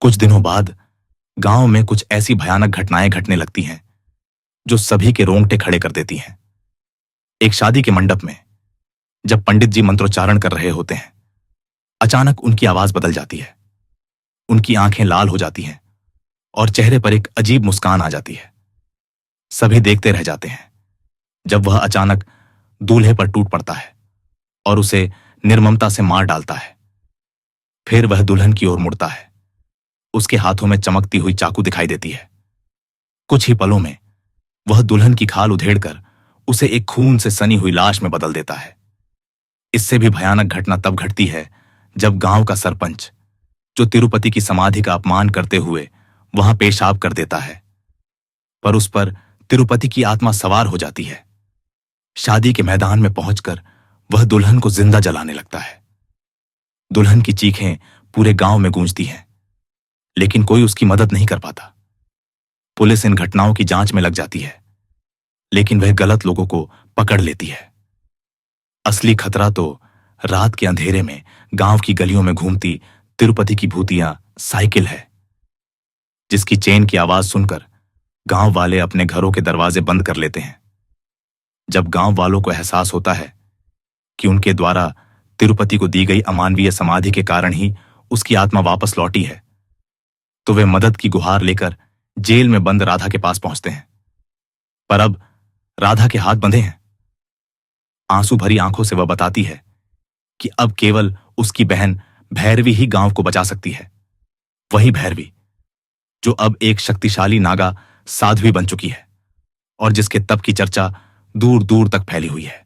कुछ दिनों बाद गांव में कुछ ऐसी भयानक घटनाएं घटने लगती हैं जो सभी के रोंगटे खड़े कर देती हैं। एक शादी के मंडप में जब पंडित जी मंत्रोच्चारण कर रहे होते हैं, अचानक उनकी आवाज बदल जाती है। उनकी आंखें लाल हो जाती हैं और चेहरे पर एक अजीब मुस्कान आ जाती है। सभी देखते रह जाते हैं जब वह अचानक दूल्हे पर टूट पड़ता है और उसे निर्ममता से मार डालता है। फिर वह दुल्हन की ओर मुड़ता है। उसके हाथों में चमकती हुई चाकू दिखाई देती है। कुछ ही पलों में वह दुल्हन की खाल उधेड़कर उसे एक खून से सनी हुई लाश में बदल देता है। इससे भी भयानक घटना तब घटती है जब गांव का सरपंच, जो तिरुपति की समाधि का अपमान करते हुए वहां पेशाब कर देता है, पर उस पर तिरुपति की आत्मा सवार हो जाती है। शादी के मैदान में पहुंचकर वह दुल्हन को जिंदा जलाने लगता है। दुल्हन की चीखें पूरे गांव में गूंजती हैं, लेकिन कोई उसकी मदद नहीं कर पाता। पुलिस इन घटनाओं की जांच में लग जाती है, लेकिन वह गलत लोगों को पकड़ लेती है। असली खतरा तो रात के अंधेरे में गांव की गलियों में घूमती तिरुपति की भूतिया साइकिल है, जिसकी चेन की आवाज सुनकर गांव वाले अपने घरों के दरवाजे बंद कर लेते हैं। जब गांव वालों को एहसास होता है कि उनके द्वारा तिरुपति को दी गई अमानवीय समाधि के कारण ही उसकी आत्मा वापस लौटी है, तो वे मदद की गुहार लेकर जेल में बंद राधा के पास पहुंचते हैं। पर अब राधा के हाथ बंधे हैं। आंसू भरी आंखों से वह बताती है कि अब केवल उसकी बहन भैरवी ही गांव को बचा सकती है। वही भैरवी जो अब एक शक्तिशाली नागा साध्वी बन चुकी है और जिसके तप की चर्चा दूर दूर तक फैली हुई है।